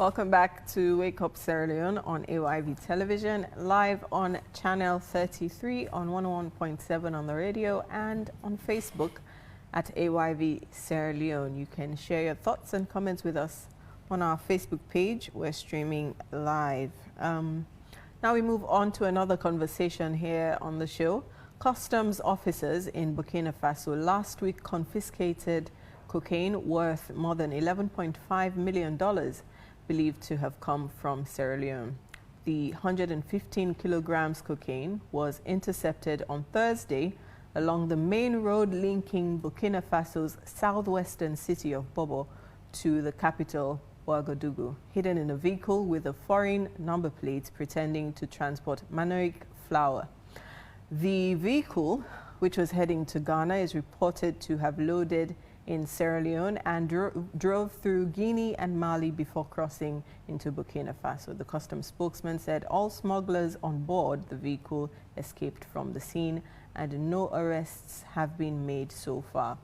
Welcome back to Wake Up Sierra Leone on AYV Television, live on Channel 33 on 101.7 on the radio and on Facebook at AYV Sierra Leone. You can share your thoughts and comments with us on our Facebook page. We're streaming live. Now we move on to another conversation here on the show. Customs officers in Burkina Faso last week confiscated cocaine worth more than $11.5 million, believed to have come from Sierra Leone. The 115 kilograms cocaine was intercepted on Thursday along the main road linking Burkina Faso's southwestern city of Bobo to the capital, Ouagadougou, hidden in a vehicle with a foreign number plate pretending to transport manioc flour. The vehicle, which was heading to Ghana, is reported to have loaded in Sierra Leone and drove through Guinea and Mali before crossing into Burkina Faso. The customs spokesman said all smugglers on board the vehicle escaped from the scene and no arrests have been made so far.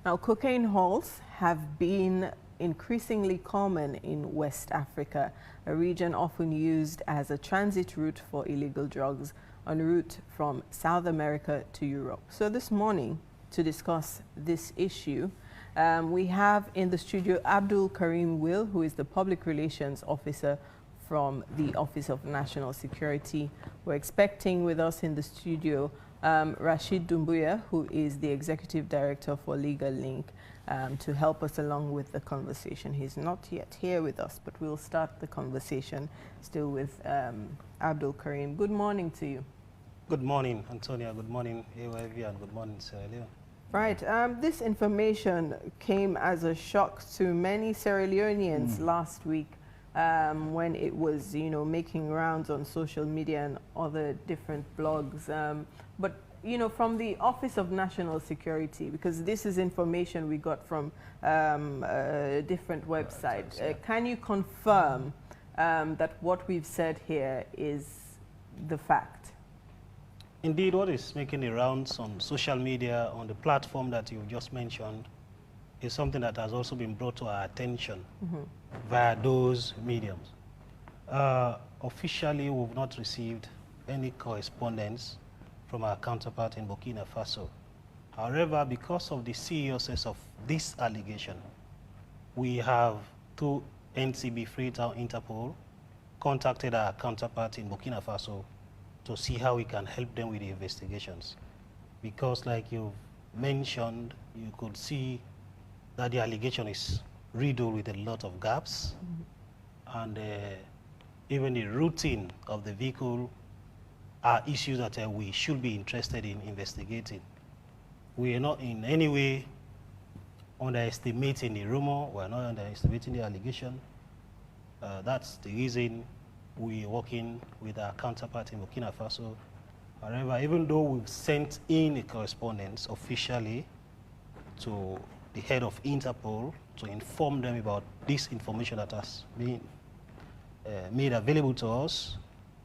Now, cocaine hauls have been increasingly common in West Africa, a region often used as a transit route for illegal drugs en route from South America to Europe. So this morning, to discuss this issue, we have in the studio Abdul Karim Will, who is the Public Relations Officer from the Office of National Security. We're expecting with us in the studio Rashid Doumbouya, who is the Executive Director for Legal Link, to help us along with the conversation. He's not yet here with us, but we'll start the conversation still with Abdul Karim. Good morning to you. Good morning, Antonia. Good morning, AYV, and good morning, Sierra Leone. Right. This information came as a shock to many Sierra Leoneans last week when it was, making rounds on social media and other different blogs. But, from the Office of National Security, because this is information we got from a different website, can you confirm that what we've said here is the fact? Indeed, what is making the rounds on social media, on the platform that you've just mentioned, is something that has also been brought to our attention via those mediums. Officially, we've not received any correspondence from our counterpart in Burkina Faso. However, because of the seriousness of this allegation, we have, through NCB Freetown Interpol, contacted our counterpart in Burkina Faso to see how we can help them with the investigations. Because like you've mentioned, you could see that the allegation is riddled with a lot of gaps. And even the routing of the vehicle are issues that we should be interested in investigating. We are not in any way underestimating the rumor. We are not underestimating the allegation. That's the reason we are working with our counterpart in Burkina Faso. However, even though we've sent in a correspondence officially to the head of Interpol to inform them about this information that has been made available to us,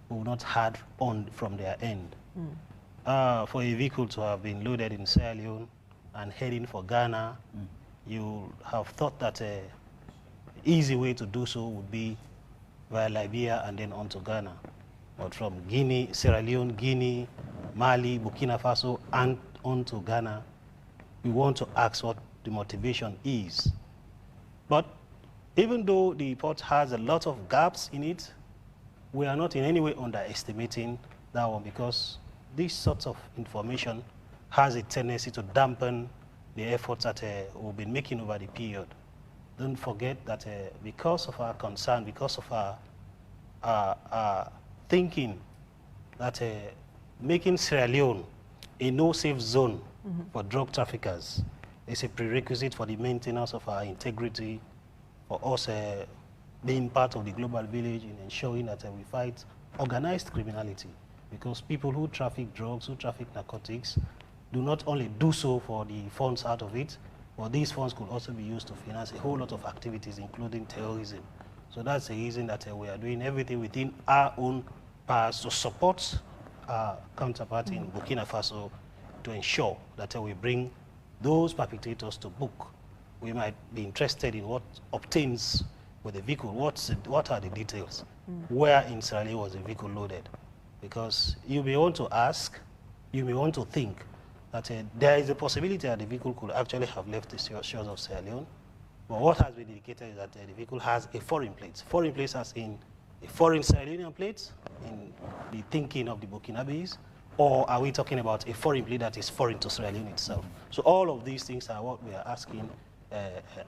we've not heard from their end. For a vehicle to have been loaded in Sierra Leone and heading for Ghana, you have thought that an easy way to do so would be via Liberia and then on to Ghana. But from Guinea, Sierra Leone, Guinea, Mali, Burkina Faso, and on to Ghana, we want to ask what the motivation is. But even though the report has a lot of gaps in it, we are not in any way underestimating that one, because this sort of information has a tendency to dampen the efforts that we've been making over the period. Don't forget that because of our concern, because of our thinking that making Sierra Leone a no-safe zone for drug traffickers is a prerequisite for the maintenance of our integrity, for us being part of the global village in ensuring that we fight organized criminality. Because people who traffic drugs, who traffic narcotics, do not only do so for the funds out of it, but these funds could also be used to finance a whole lot of activities, including terrorism. So that's the reason that we are doing everything within our own powers to support our counterpart in Burkina Faso to ensure that we bring those perpetrators to book. We might be interested in what obtains with the vehicle. What are the details? Where in Sierra Leone was the vehicle loaded? Because you may want to ask, you may want to think that there is a possibility that the vehicle could actually have left the shores of Sierra Leone. But what has been indicated is that the vehicle has a foreign plate. Foreign plate as in a foreign Sierra Leonean plate in the thinking of the Burkinabes, or are we talking about a foreign plate that is foreign to Sierra Leone itself? So all of these things are what we are asking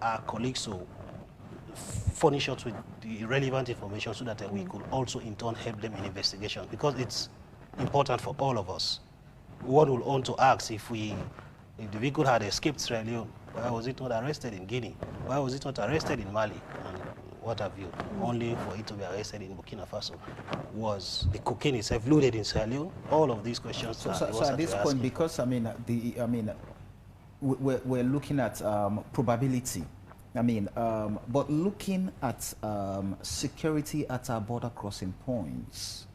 our colleagues to furnish us with the relevant information so that we could also in turn help them in investigation, because it's important for all of us. One will want to ask if the vehicle had escaped Sierra Leone, why was it not arrested in Guinea? Why was it not arrested in Mali? And what have you? Only for it to be arrested in Burkina Faso. Was the cocaine itself loaded in Sierra Leone? All of these questions. So at this point, because we're looking at probability. But looking at security at our border crossing points,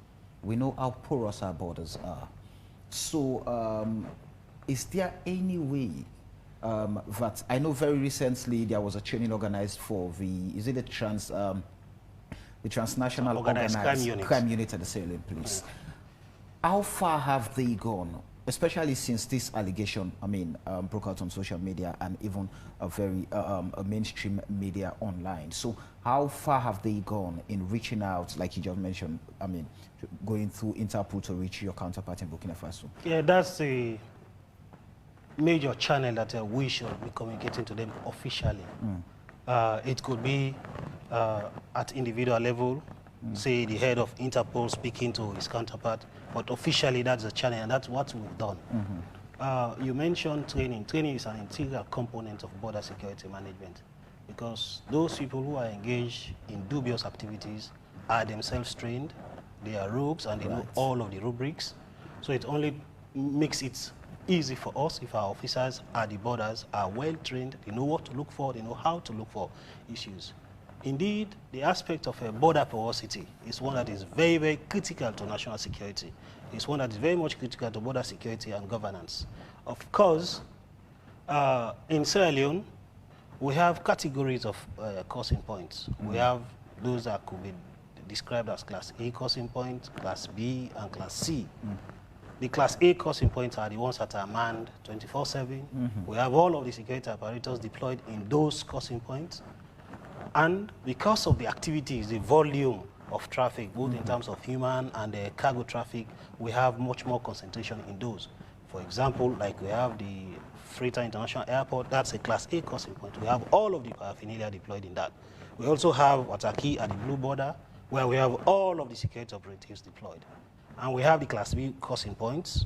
we know how porous our borders are. So is there any way that, I know very recently there was a training organized for the transnational organized crime unit at the Sierra Leone Police. Yeah. How far have they gone, especially since this allegation, broke out on social media and even a very a mainstream media online? So how far have they gone in reaching out, like you just mentioned, going through Interpol to reach your counterpart in Burkina Faso? Yeah, that's a major channel that we should be communicating to them officially. It could be at individual level, say the head of Interpol speaking to his counterpart, but officially that's the channel, and that's what we've done. You mentioned training. Training is an integral component of border security management, because those people who are engaged in dubious activities are themselves trained, they are rogues, and they know all of the rubrics. So it only makes it easy for us if our officers at the borders are well trained, they know what to look for, they know how to look for issues. Indeed, the aspect of border porosity is one that is very, very critical to national security. It's one that is very much critical to border security and governance. Of course, in Sierra Leone, we have categories of crossing points. We have those that could be described as Class A crossing points, Class B, and Class C. The Class A crossing points are the ones that are manned 24/7. We have all of the security apparatus deployed in those crossing points. And because of the activities, the volume of traffic, both in terms of human and cargo traffic, we have much more concentration in those. For example, like we have the Freita International Airport, that's a Class A crossing point. We have all of the paraphernalia deployed in that. We also have Wataki at the Blue Border, where we have all of the security operatives deployed. And we have the Class B crossing points.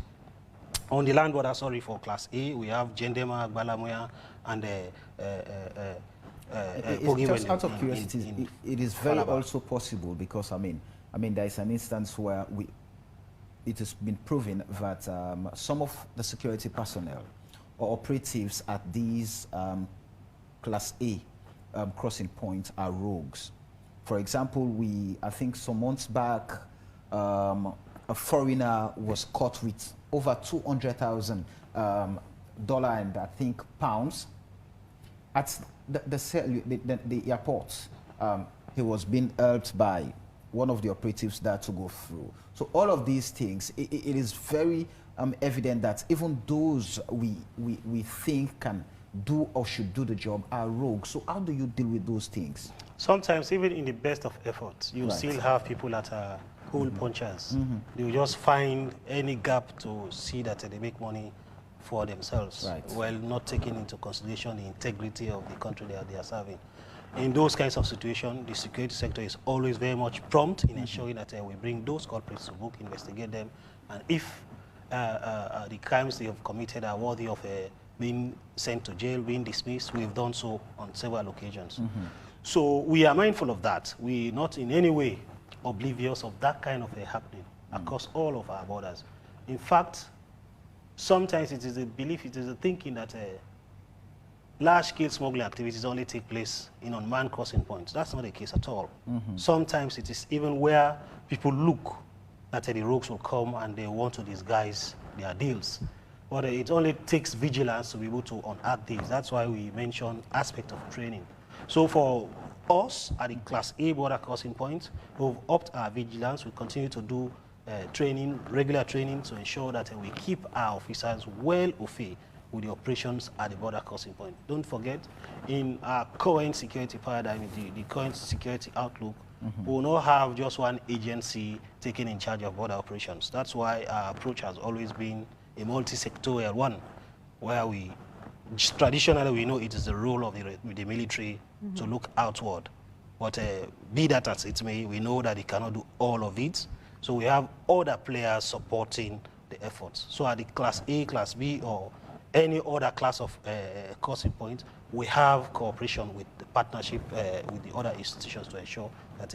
On the land border, for Class A, we have Jendema, Gbalamoya, and just out of curiosity, it is very also possible, because there is an instance where it has been proven that some of the security personnel or operatives at these Class A crossing points are rogues. For example, I think some months back, a foreigner was caught with over $200,000 and I think pounds at the airport. He was being helped by one of the operatives there to go through. So all of these things, it is very evident that even those we think can do or should do the job are rogues. So how do you deal with those things? Sometimes, even in the best of efforts, you still have people that are hole punchers. They will just find any gap to see that they make money for themselves, while not taking into consideration the integrity of the country they are serving. In those kinds of situations, the security sector is always very much prompt in ensuring that we bring those culprits to book, investigate them, and if the crimes they have committed are worthy of being sent to jail, being dismissed, we've done so on several occasions. So we are mindful of that. We're not in any way oblivious of that kind of happening across all of our borders. In fact, sometimes it is a belief, it is a thinking that large-scale smuggling activities only take place in unmanned crossing points. That's not the case at all. Sometimes it is even where people look that the rogues will come and they want to disguise their deals. But it only takes vigilance to be able to unearth these. That's why we mention aspect of training. So for us at the Class A border crossing point, we've upped our vigilance. We continue to do training, regular training, to ensure that we keep our officers well au fait with the operations at the border crossing point. Don't forget, in our current security paradigm, the current security outlook, we will not have just one agency taking in charge of border operations. That's why our approach has always been a multi-sectorial one, where we traditionally we know it is the role of the military to look outward. But be that as it may, we know that they cannot do all of it. So we have other players supporting the efforts. So at the Class A, Class B, or any other class of crossing point, we have cooperation with the partnership with the other institutions to ensure that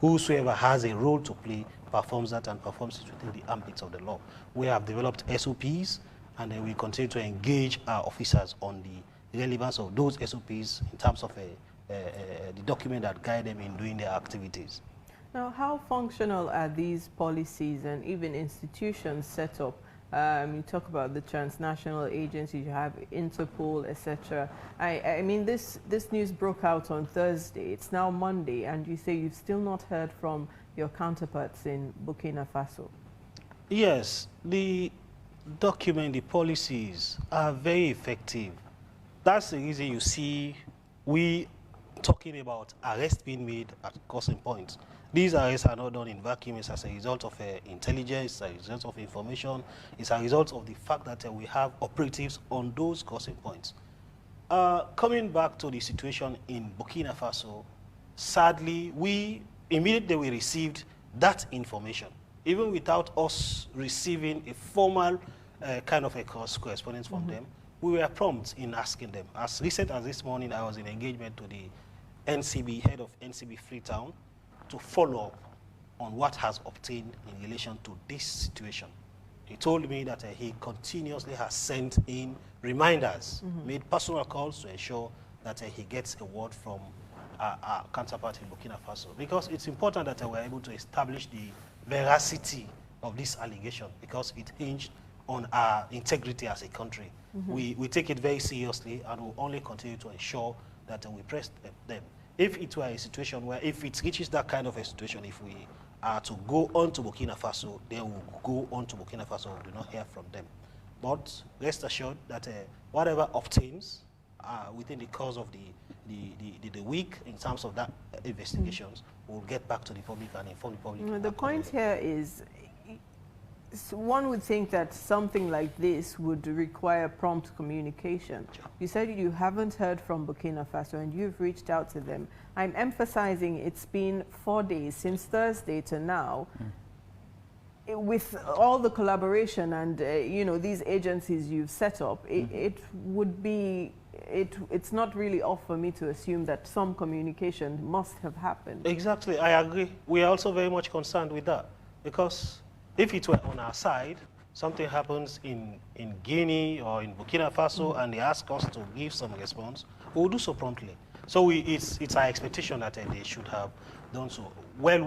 whosoever has a role to play performs that and performs it within the ambit of the law. We have developed SOPs, and then we continue to engage our officers on the relevance of those SOPs in terms of the document that guide them in doing their activities. Now, how functional are these policies and even institutions set up? You talk about the transnational agencies, you have Interpol, etc. I mean, this news broke out on Thursday. It's now Monday, and you say you've still not heard from your counterparts in Burkina Faso. Yes, the document, the policies are very effective. That's the reason you see we talking about arrests being made at crossing points. These arrests are not done in vacuum. It's as a result of intelligence, a result of information. It's a result of the fact that we have operatives on those crossing points. Coming back to the situation in Burkina Faso, sadly, immediately we received that information, even without us receiving a formal kind of a correspondence from them, we were prompt in asking them. As recent as this morning, I was in engagement to the NCB, head of NCB Freetown, to follow up on what has obtained in relation to this situation. He told me that he continuously has sent in reminders, made personal calls to ensure that he gets a word from our counterpart in Burkina Faso. Because it's important that we're able to establish the veracity of this allegation, because it hinged on our integrity as a country. We take it very seriously, and we'll only continue to ensure that we press them. If it were a situation where, if it reaches that kind of a situation, if we are to go on to Burkina Faso, then we'll go on to Burkina Faso, we do not hear from them. But rest assured that whatever obtains within the course of the week, in terms of that investigations, we'll get back to the public and inform the public. The point here is, one would think that something like this would require prompt communication. Sure. You said you haven't heard from Burkina Faso and you've reached out to them. I'm emphasizing it's been 4 days, since Thursday to now. With all the collaboration and you know, these agencies you've set up, it would be, it's not really off for me to assume that some communication must have happened. Exactly, I agree. We are also very much concerned with that, because if it were on our side, something happens in Guinea or in Burkina Faso and they ask us to give some response, we will do so promptly. So it's our expectation that they should have done so. Well,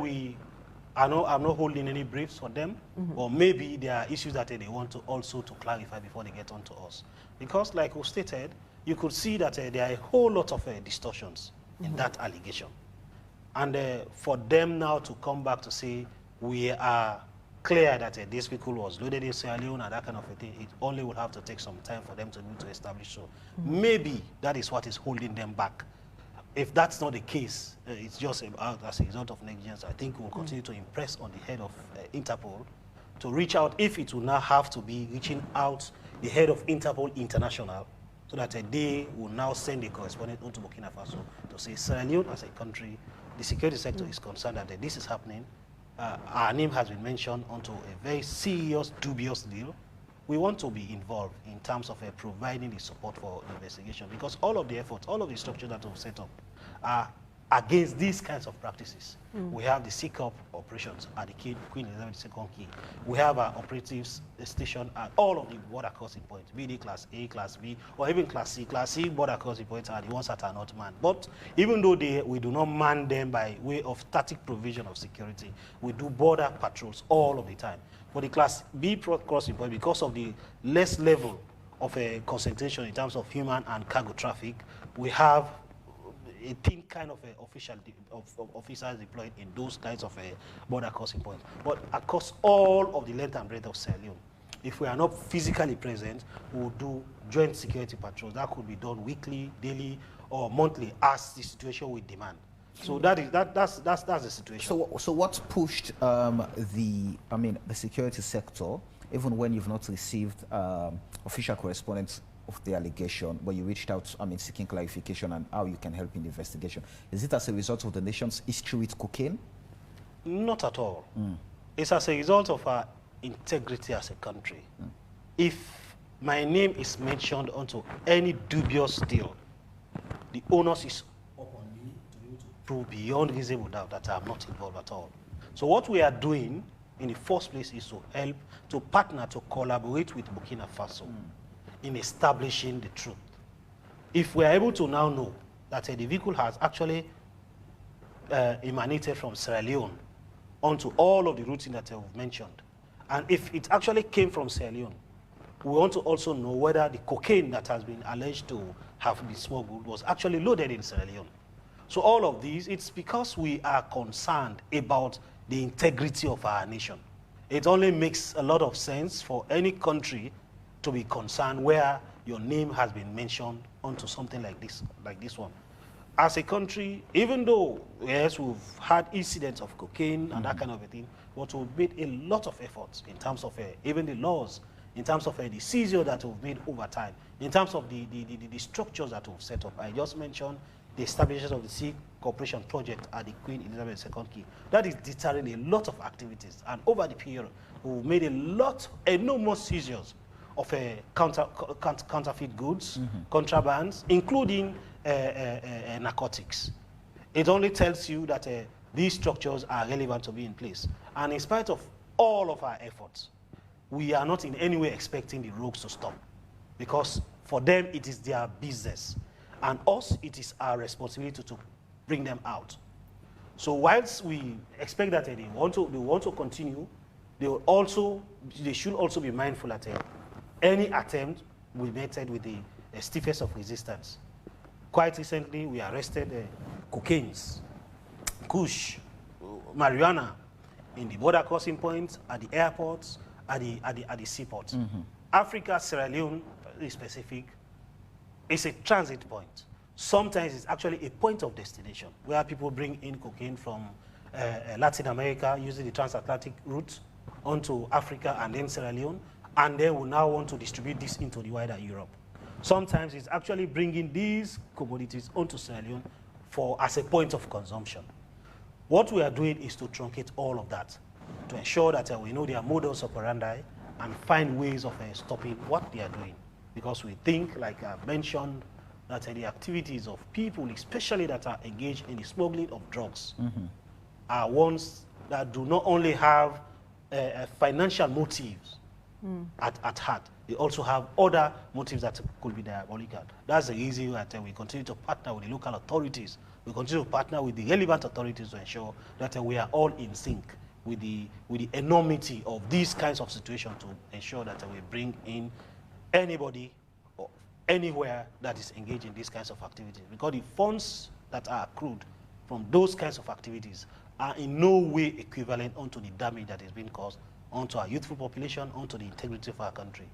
I'm not holding any briefs for them, or maybe there are issues that they want to also to clarify before they get on to us. Because like we stated, you could see that there are a whole lot of distortions in that allegation. And for them now to come back to say, we are clear that this vehicle was loaded in Sierra Leone and that kind of a thing, it only will have to take some time for them to be able to establish so. Maybe that is what is holding them back. If that's not the case, it's just as a result of negligence, I think we'll continue to impress on the head of Interpol to reach out, if it will now have to be reaching out the head of Interpol International, so that they will now send a correspondent onto Burkina Faso to say, Sierra Leone as a country, the security sector is concerned that this is happening. Our name has been mentioned onto a very serious, dubious deal. We want to be involved in terms of providing the support for investigation, because all of the efforts, all of the structures that we've set up are against these kinds of practices. We have the CCOP operations at the Queen Elizabeth II Key. We have our operatives stationed at all of the border crossing points, be they Class A, Class B, or even Class C. Class C border crossing points are the ones that are not manned. But even though we do not man them by way of static provision of security, we do border patrols all of the time. For the Class B crossing point, because of the less level of concentration in terms of human and cargo traffic, we have a thin kind of officers deployed in those kinds of border crossing points. But across all of the length and breadth of Sierra Leone, if we are not physically present, we'll do joint security patrols. That could be done weekly, daily, or monthly as the situation will demand. So that's the situation. So what's pushed the security sector, even when you've not received official correspondence of the allegation, but you reached out, seeking clarification on how you can help in the investigation? Is it as a result of the nation's history with cocaine? Not at all. It's as a result of our integrity as a country. If my name is mentioned onto any dubious deal, the onus is upon me to be able to prove beyond reasonable doubt that I am not involved at all. So what we are doing in the first place is to help, to partner, to collaborate with Burkina Faso in establishing the truth. If we are able to now know that the vehicle has actually emanated from Sierra Leone onto all of the routing that I've mentioned, and if it actually came from Sierra Leone, we want to also know whether the cocaine that has been alleged to have been smuggled was actually loaded in Sierra Leone. So all of these, it's because we are concerned about the integrity of our nation. It only makes a lot of sense for any country to be concerned where your name has been mentioned onto something like this one. As a country, even though, yes, we've had incidents of cocaine and that kind of a thing, but we've made a lot of efforts in terms of even the laws, in terms of the seizure that we've made over time, in terms of the structures that we've set up. I just mentioned the establishment of the Sea Cooperation Project at the Queen Elizabeth II Key. That is deterring a lot of activities. And over the period, we've made enormous seizures of counterfeit goods, contrabands, including narcotics. It only tells you that these structures are relevant to be in place. And in spite of all of our efforts, we are not in any way expecting the rogues to stop, because for them it is their business, and us, it is our responsibility to bring them out. So whilst we expect that they want to continue, they should also be mindful that any attempt will be met with the stiffest of resistance. Quite recently, we arrested cocaines, kush, marijuana in the border crossing points, at the airports, at the seaports. Africa, Sierra Leone, is specific, is a transit point. Sometimes it's actually a point of destination where people bring in cocaine from Latin America using the transatlantic route onto Africa and then Sierra Leone, and then we now want to distribute this into the wider Europe. Sometimes it's actually bringing these commodities onto Sierra Leone as a point of consumption. What we are doing is to truncate all of that, to ensure that we know their modus operandi and find ways of stopping what they are doing. Because we think, like I mentioned, that the activities of people, especially that are engaged in the smuggling of drugs, are ones that do not only have financial motives at heart, they also have other motives that could be diabolical. That's the reason that we continue to partner with the local authorities. We continue to partner with the relevant authorities to ensure that we are all in sync with the enormity of these kinds of situations, to ensure that we bring in anybody or anywhere that is engaged in these kinds of activities. Because the funds that are accrued from those kinds of activities are in no way equivalent onto the damage that is being caused onto our youthful population, onto the integrity of our country.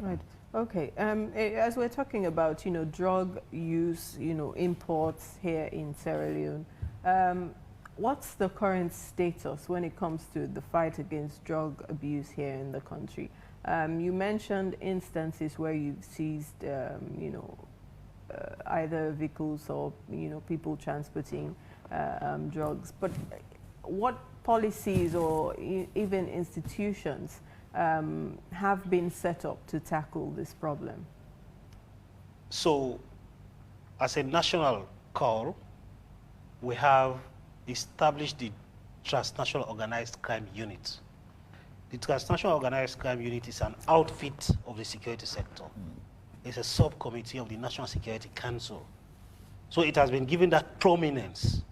Right. Okay. As we're talking about, drug use, imports here in Sierra Leone, what's the current status when it comes to the fight against drug abuse here in the country? You mentioned instances where you've seized, either vehicles or, people transporting drugs. But what policies or even institutions have been set up to tackle this problem? So, as a national call, we have established the Transnational Organized Crime Unit. The Transnational Organized Crime Unit is an outfit of the security sector. It's a subcommittee of the National Security Council. So it has been given that prominence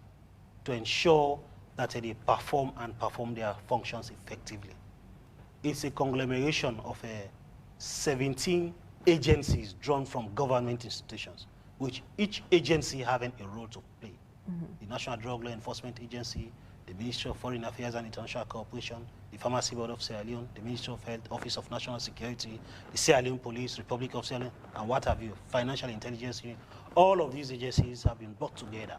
to ensure that they perform their functions effectively. It's a conglomeration of 17 agencies drawn from government institutions, which each agency having a role to play. The National Drug Law Enforcement Agency, the Ministry of Foreign Affairs and International Cooperation, the Pharmacy Board of Sierra Leone, the Ministry of Health, Office of National Security, the Sierra Leone Police, Republic of Sierra Leone, and what have you, Financial Intelligence Unit. All of these agencies have been brought together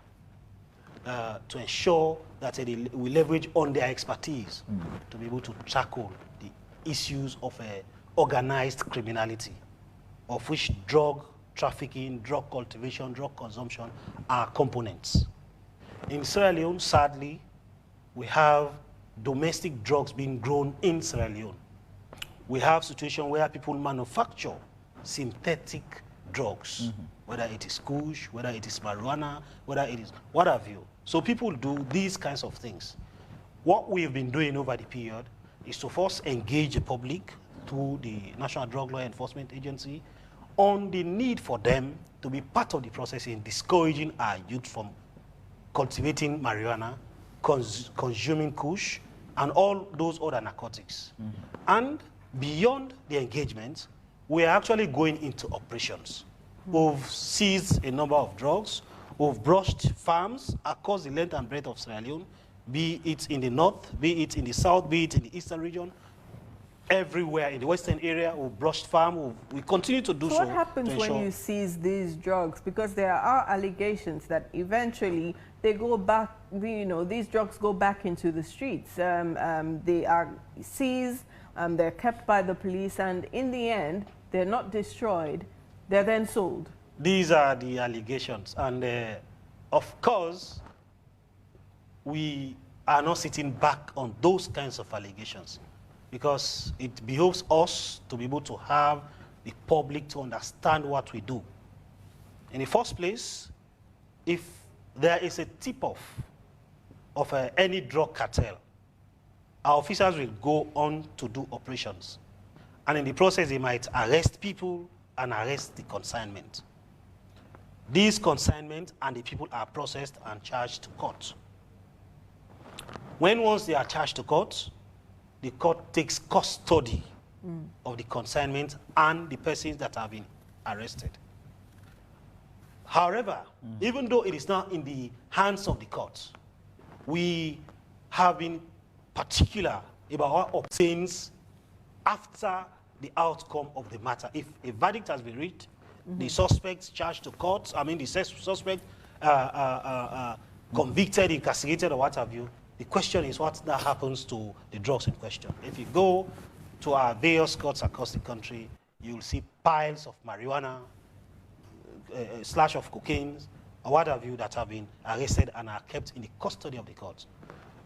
to ensure that we leverage on their expertise to be able to tackle the issues of organized criminality, of which drug trafficking, drug cultivation, drug consumption are components. In Sierra Leone, sadly, we have domestic drugs being grown in Sierra Leone. We have situations where people manufacture synthetic drugs, whether it is kush, whether it is marijuana, whether it is what have you. So people do these kinds of things. What we've been doing over the period is to first engage the public through the National Drug Law Enforcement Agency on the need for them to be part of the process in discouraging our youth from cultivating marijuana, consuming kush, and all those other narcotics. And beyond the engagement, we are actually going into operations. We've seized a number of drugs. We've brushed farms across the length and breadth of Sierra Leone, be it in the north, be it in the south, be it in the eastern region. Everywhere in the western area, we've brushed farm. We continue to do so. What happens when you seize these drugs? Because there are allegations that eventually they go back, you know, these drugs go back into the streets. They are seized, they're kept by the police, and in the end, they're not destroyed, they're then sold. These are the allegations. And of course, we are not sitting back on those kinds of allegations, because it behoves us to be able to have the public to understand what we do. In the first place, if there is a tip-off of any drug cartel, our officers will go on to do operations. And in the process, they might arrest people and arrest the consignment. These consignments and the people are processed and charged to court. Once they are charged to court, the court takes custody of the consignment and the persons that have been arrested. However, even though it is now in the hands of the court, we have been particular about what obtains after the outcome of the matter. If a verdict has been reached, the suspect charged to court, the suspect convicted, incarcerated, or what have you, the question is what that happens to the drugs in question. If you go to our various courts across the country, you'll see piles of marijuana, a slash of cocaine, or what have you, that have been arrested and are kept in the custody of the courts.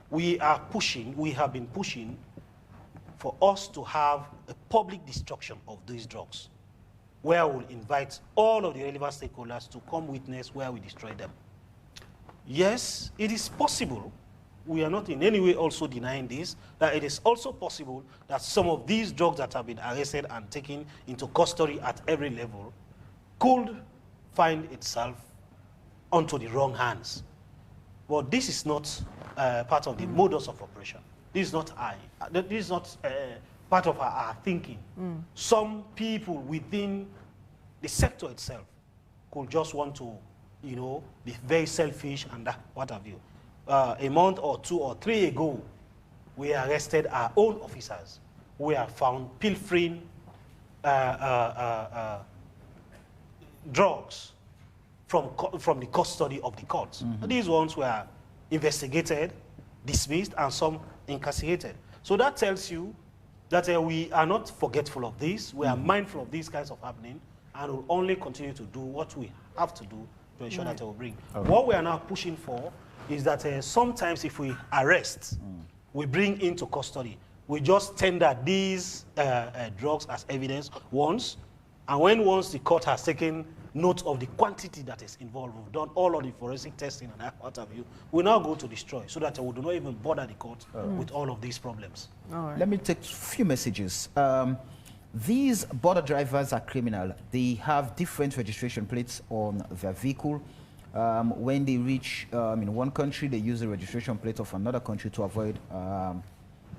We have been pushing for us to have a public destruction of these drugs, where we'll invite all of the relevant stakeholders to come witness where we destroy them. Yes, it is possible. We are not in any way also denying this, that it is also possible that some of these drugs that have been arrested and taken into custody at every level could find itself onto the wrong hands. But this is not part of the modus of operation. This is not part of our thinking. Some people within the sector itself could just want to, be very selfish and that, what have you. A month or 2 or 3 ago, we arrested our own officers. We are found pilfering drugs from the custody of the courts. These ones were investigated, dismissed, and some incarcerated. So that tells you that we are not forgetful of this. We are mindful of these kinds of happening, and will only continue to do what we have to do to ensure that it will bring. Okay. What we are now pushing for is that sometimes if we arrest, we bring into custody, we just tender these drugs as evidence once, and once the court has taken note of the quantity that is involved, we've done all of the forensic testing and what have you, we now go to destroy, so that we do not even bother the court with all of these problems. Right. Let me take a few messages. These border drivers are criminal. They have different registration plates on their vehicle. When they reach in one country, they use the registration plate of another country to avoid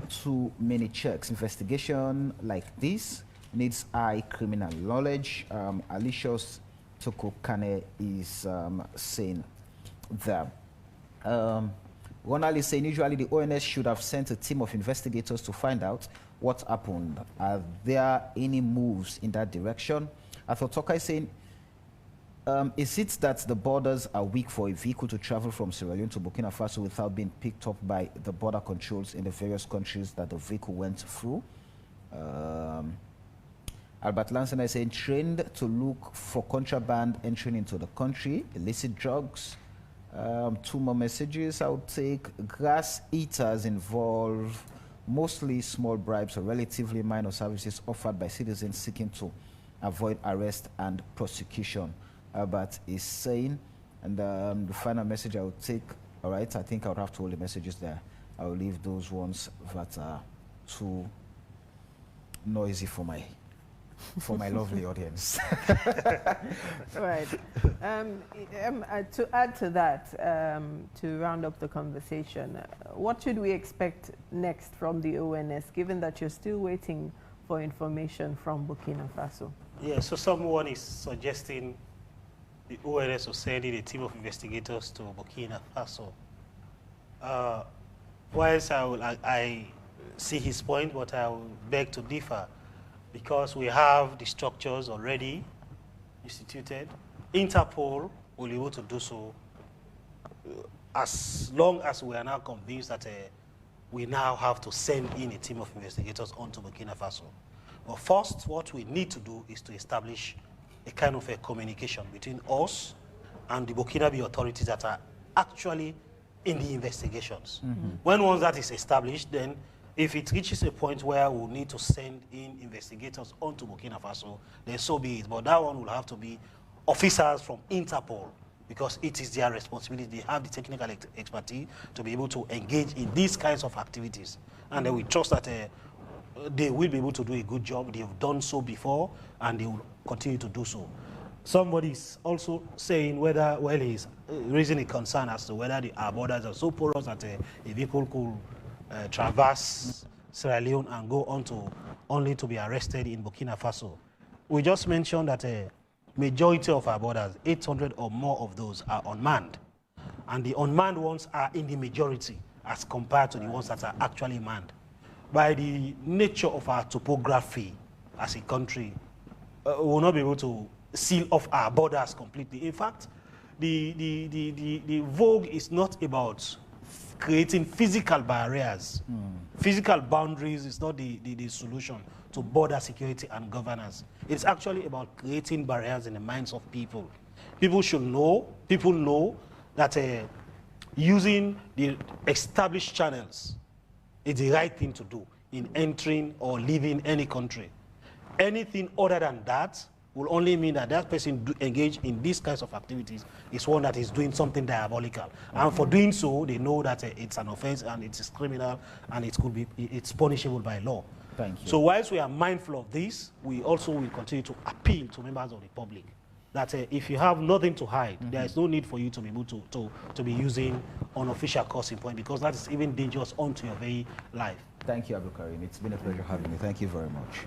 too many checks. Investigation like this needs high criminal knowledge. Alicious Toko Kane is saying there. Ronald is saying usually the ONS should have sent a team of investigators to find out what happened. Are there any moves in that direction? Athotoka is saying, is it that the borders are weak for a vehicle to travel from Sierra Leone to Burkina Faso without being picked up by the border controls in the various countries that the vehicle went through? Albert Lanson is saying, trained to look for contraband entering into the country, illicit drugs. Two more messages I'll take. Grass eaters involve mostly small bribes or relatively minor services offered by citizens seeking to avoid arrest and prosecution. Albert is saying, and the final message I will take, all right, I think I'll have to hold the messages there. I'll leave those ones that are too noisy for my lovely audience. Right. To add to that, to round up the conversation, what should we expect next from the ONS, given that you're still waiting for information from Burkina Faso? Yeah, so someone is suggesting the ONS will send in a team of investigators to Burkina Faso. Whilst I see his point, but I will beg to differ, because we have the structures already instituted. Interpol will be able to do so as long as we are now convinced that we now have to send in a team of investigators onto Burkina Faso. But first, what we need to do is to establish a kind of a communication between us and the Burkinabe authorities that are actually in the investigations. When once that is established, then if it reaches a point where we'll need to send in investigators onto Burkina Faso, then so be it. But that one will have to be officers from Interpol, because it is their responsibility. They have the technical expertise to be able to engage in these kinds of activities. And then we trust that they will be able to do a good job. They have done so before, and they will continue to do so. Somebody is also saying whether, well, he's raising a concern as to whether our borders are so porous that a vehicle could traverse Sierra Leone and go on to only to be arrested in Burkina Faso. We just mentioned that a majority of our borders, 800 or more of those, are unmanned. And the unmanned ones are in the majority as compared to the ones that are actually manned. By the nature of our topography as a country, we will not be able to seal off our borders completely. In fact, the vogue is not about creating physical barriers. Physical boundaries is not the solution to border security and governance. It's actually about creating barriers in the minds of people. People know that using the established channels is the right thing to do in entering or leaving any country. Anything other than that will only mean that that person engaged in these kinds of activities is one that is doing something diabolical. And for doing so, they know that it's an offense and it is criminal and it's punishable by law. Thank you. So whilst we are mindful of this, we also will continue to appeal to members of the public that if you have nothing to hide, there is no need for you to be able to be using unofficial crossing point, because that is even dangerous onto your very life. Thank you, Abdul Karim. It's been a pleasure having you. Thank you very much.